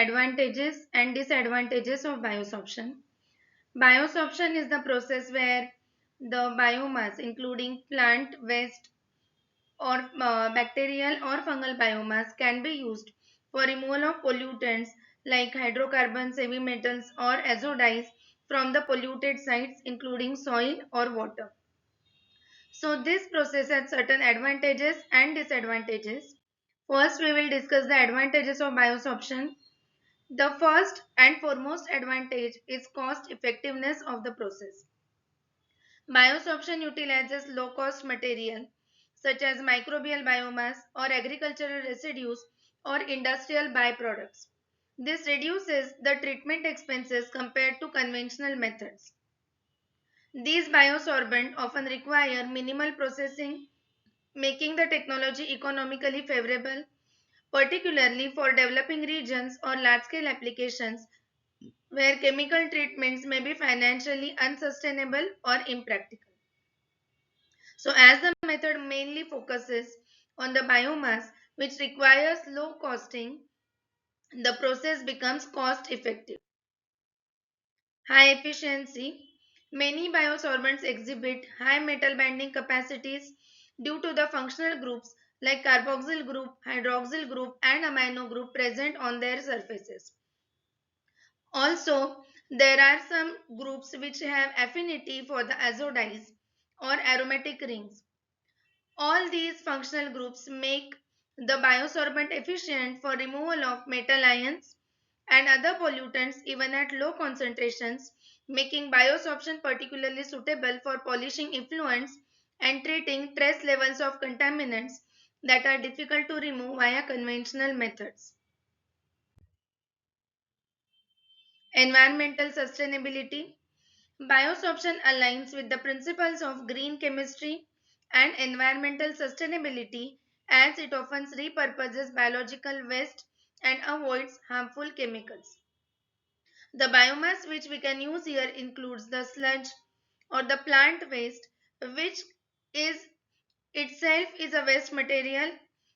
advantages and disadvantages of biosorption. Biosorption is the process where the biomass, including plant waste or bacterial or fungal biomass, can be used for removal of pollutants like hydrocarbons, heavy metals, or azo from the polluted sites, including soil or water. So, this process has certain advantages and disadvantages. First, we will discuss the advantages of biosorption. The first and foremost advantage is cost effectiveness of the process. Biosorption utilizes low cost material such as microbial biomass or agricultural residues or industrial byproducts. This reduces the treatment expenses compared to conventional methods. These biosorbents often require minimal processing, making the technology economically favorable, particularly for developing regions or large scale applications where chemical treatments may be financially unsustainable or impractical. So, as the method mainly focuses on the biomass, which requires low costing, the process becomes cost effective. High efficiency. Many biosorbents exhibit high metal binding capacities due to the functional groups like carboxyl group, hydroxyl group, and amino group present on their surfaces. Also, there are some groups which have affinity for the azo or aromatic rings. All these functional groups make the biosorbent efficient for removal of metal ions and other pollutants even at low concentrations, making biosorption particularly suitable for polishing effluents and treating trace levels of contaminants that are difficult to remove via conventional methods. Environmental sustainability. Biosorption aligns with the principles of green chemistry and environmental sustainability as it often repurposes biological waste and avoids harmful chemicals. The biomass which we can use here includes the sludge or the plant waste, which is itself is a waste material.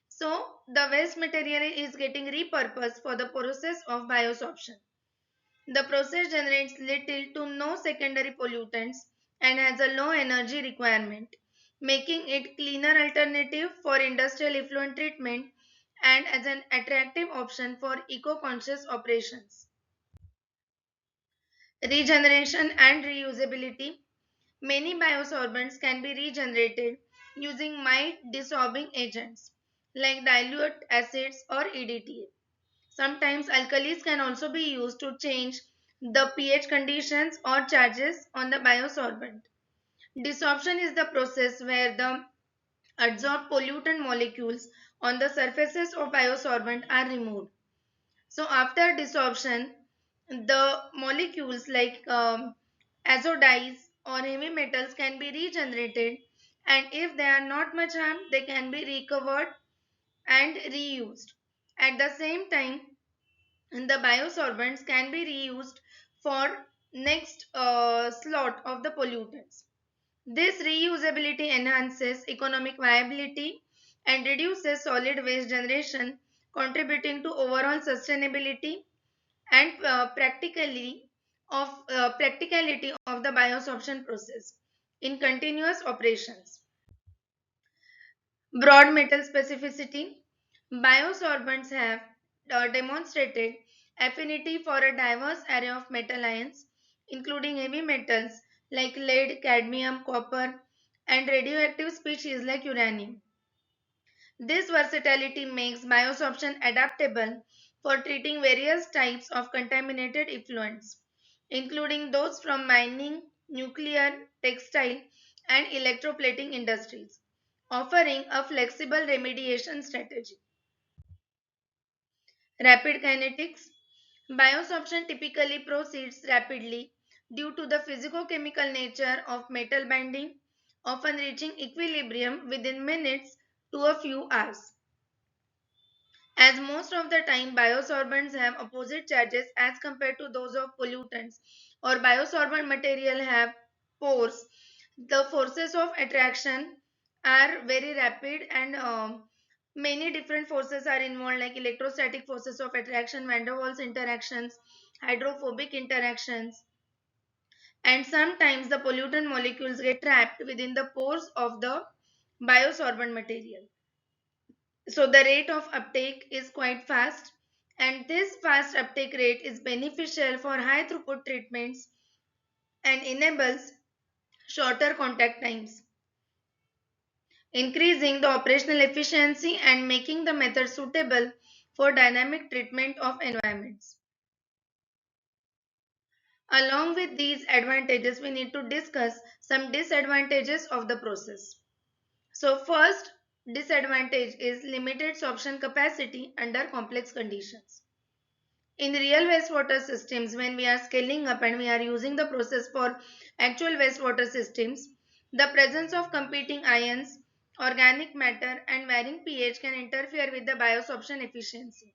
So the waste material is getting repurposed for the process of biosorption. The process generates little to no secondary pollutants and has a low energy requirement, making it cleaner alternative for industrial effluent treatment and as an attractive option for eco-conscious operations. Regeneration and reusability. Many biosorbents can be regenerated using mild dissolving agents like dilute acids or EDTA. Sometimes alkalis can also be used to change the pH conditions or charges on the biosorbent. Desorption is the process where the adsorbed pollutant molecules on the surfaces of biosorbent are removed. So after desorption, the molecules like azo or heavy metals can be regenerated, and if they are not much harm, they can be recovered and reused. At the same time, the biosorbents can be reused for next slot of the pollutants. This reusability enhances economic viability and reduces solid waste generation, contributing to overall sustainability and practicality of the biosorption process in continuous operations. Broad metal specificity. Biosorbents have demonstrated affinity for a diverse array of metal ions, including heavy metals like lead, cadmium, copper, and radioactive species like uranium. This versatility makes biosorption adaptable for treating various types of contaminated effluents, including those from mining, nuclear, textile, and electroplating industries, offering a flexible remediation strategy. Rapid kinetics. Biosorption typically proceeds rapidly due to the physicochemical nature of metal binding, often reaching equilibrium within minutes to a few hours. As most of the time biosorbents have opposite charges as compared to those of pollutants or biosorbent material have pores, the forces of attraction are very rapid and Many different forces are involved, like electrostatic forces of attraction, van der Waals interactions, hydrophobic interactions, and sometimes the pollutant molecules get trapped within the pores of the biosorbent material. So the rate of uptake is quite fast, and this fast uptake rate is beneficial for high throughput treatments and enables shorter contact times, increasing the operational efficiency and making the method suitable for dynamic treatment of environments. Along with these advantages, we need to discuss some disadvantages of the process. So first disadvantage is limited sorption capacity under complex conditions. In real wastewater systems, when we are scaling up and we are using the process for actual wastewater systems, the presence of competing ions, organic matter, and varying pH can interfere with the biosorption efficiency.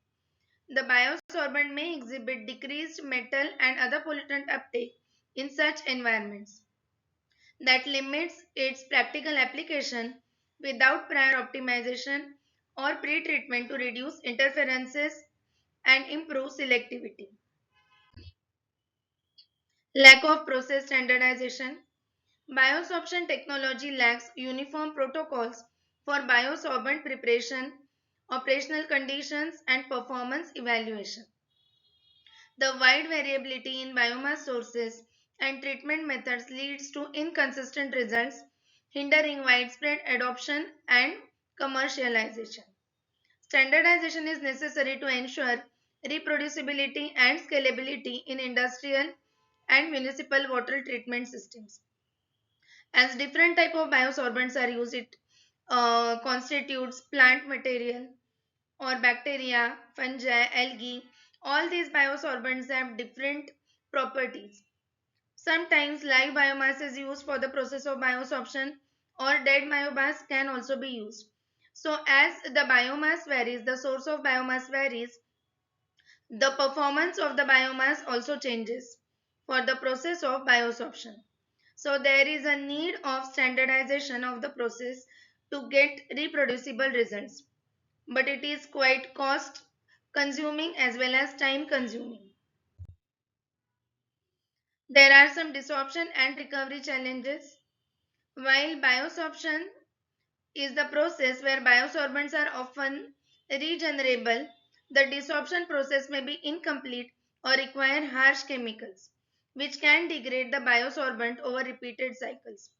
The biosorbent may exhibit decreased metal and other pollutant uptake in such environments that limits its practical application without prior optimization or pre-treatment to reduce interferences and improve selectivity. Lack of process standardization. Biosorption technology lacks uniform protocols for biosorbent preparation, operational conditions, and performance evaluation. The wide variability in biomass sources and treatment methods leads to inconsistent results, hindering widespread adoption and commercialization. Standardization is necessary to ensure reproducibility and scalability in industrial and municipal water treatment systems. As different type of biosorbents are used, it constitutes plant material or bacteria, fungi, algae. All these biosorbents have different properties. Sometimes live biomass is used for the process of biosorption, or dead biomass can also be used. So as the biomass varies, the source of biomass varies, the performance of the biomass also changes for the process of biosorption. So there is a need of standardization of the process to get reproducible results, but it is quite cost consuming as well as time consuming. There are some desorption and recovery challenges. While biosorption is the process where biosorbents are often regenerable, the desorption process may be incomplete or require harsh chemicals, which can degrade the biosorbent over repeated cycles.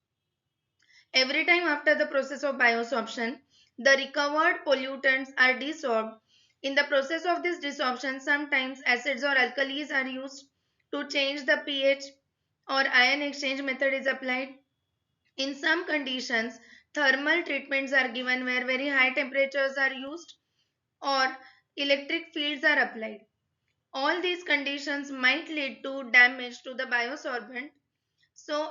Every time after the process of biosorption, the recovered pollutants are desorbed. In the process of this desorption, sometimes acids or alkalis are used to change the pH, or ion exchange method is applied. In some conditions, thermal treatments are given where very high temperatures are used or electric fields are applied. All these conditions might lead to damage to the biosorbent. So,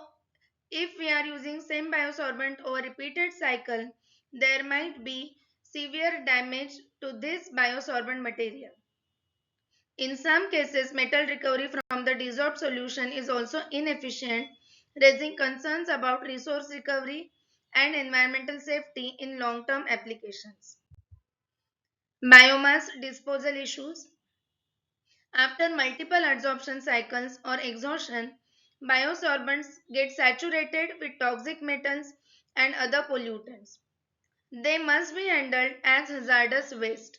if we are using same biosorbent over repeated cycle, there might be severe damage to this biosorbent material. In some cases, metal recovery from the dissolved solution is also inefficient, raising concerns about resource recovery and environmental safety in long-term applications. Biomass disposal issues. After multiple adsorption cycles or exhaustion, biosorbents get saturated with toxic metals and other pollutants. They must be handled as hazardous waste.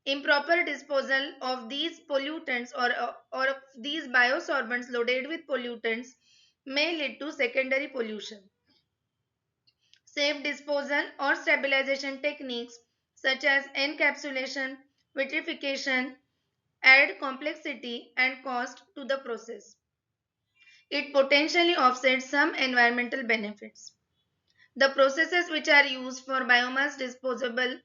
Improper disposal of these pollutants or of these biosorbents loaded with pollutants may lead to secondary pollution. Safe disposal or stabilization techniques such as encapsulation, vitrification add complexity and cost to the process. It potentially offsets some environmental benefits. The processes which are used for biomass disposal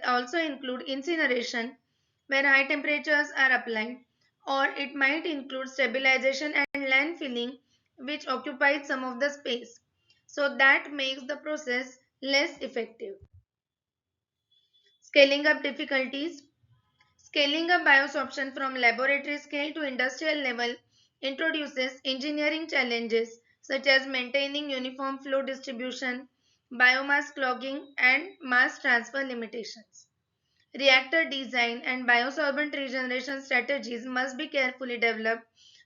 also include incineration, where high temperatures are applied, or it might include stabilization and landfilling, which occupies some of the space. So that makes the process less effective. Scaling up difficulties. Scaling up biosorption from laboratory scale to industrial level introduces engineering challenges such as maintaining uniform flow distribution, biomass clogging, and mass transfer limitations. Reactor design and biosorbent regeneration strategies must be carefully developed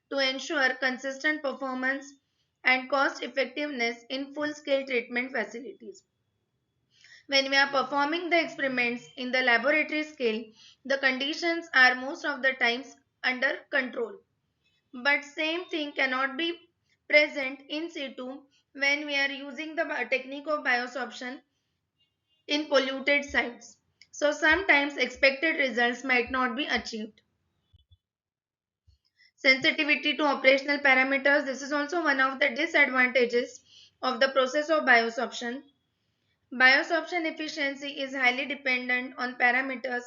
to ensure consistent performance and cost effectiveness in full scale treatment facilities. When we are performing the experiments in the laboratory scale, the conditions are most of the times under control. But same thing cannot be present in situ when we are using the technique of biosorption in polluted sites. So sometimes expected results might not be achieved. Sensitivity to operational parameters. This is also one of the disadvantages of the process of biosorption. Biosorption efficiency is highly dependent on parameters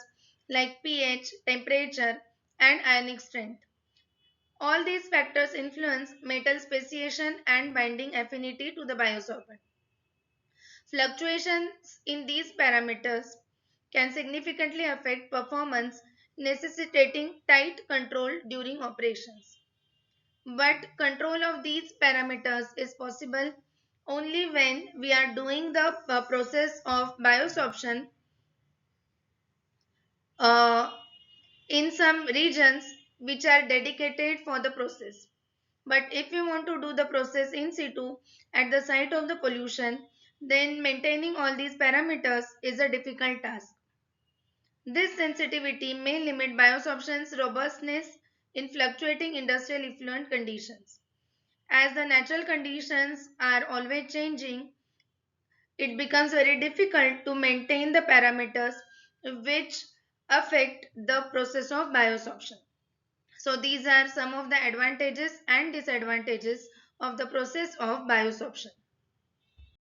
like pH, temperature, and ionic strength. All these factors influence metal speciation and binding affinity to the biosolvent. Fluctuations in these parameters can significantly affect performance, necessitating tight control during operations. But control of these parameters is possible only when we are doing the process of biosorption uh, in some regions which are dedicated for the process. But if you want to do the process in situ at the site of the pollution, then maintaining all these parameters is a difficult task. This sensitivity may limit biosorption's robustness in fluctuating industrial effluent conditions. As the natural conditions are always changing, it becomes very difficult to maintain the parameters which affect the process of biosorption. So these are some of the advantages and disadvantages of the process of biosorption.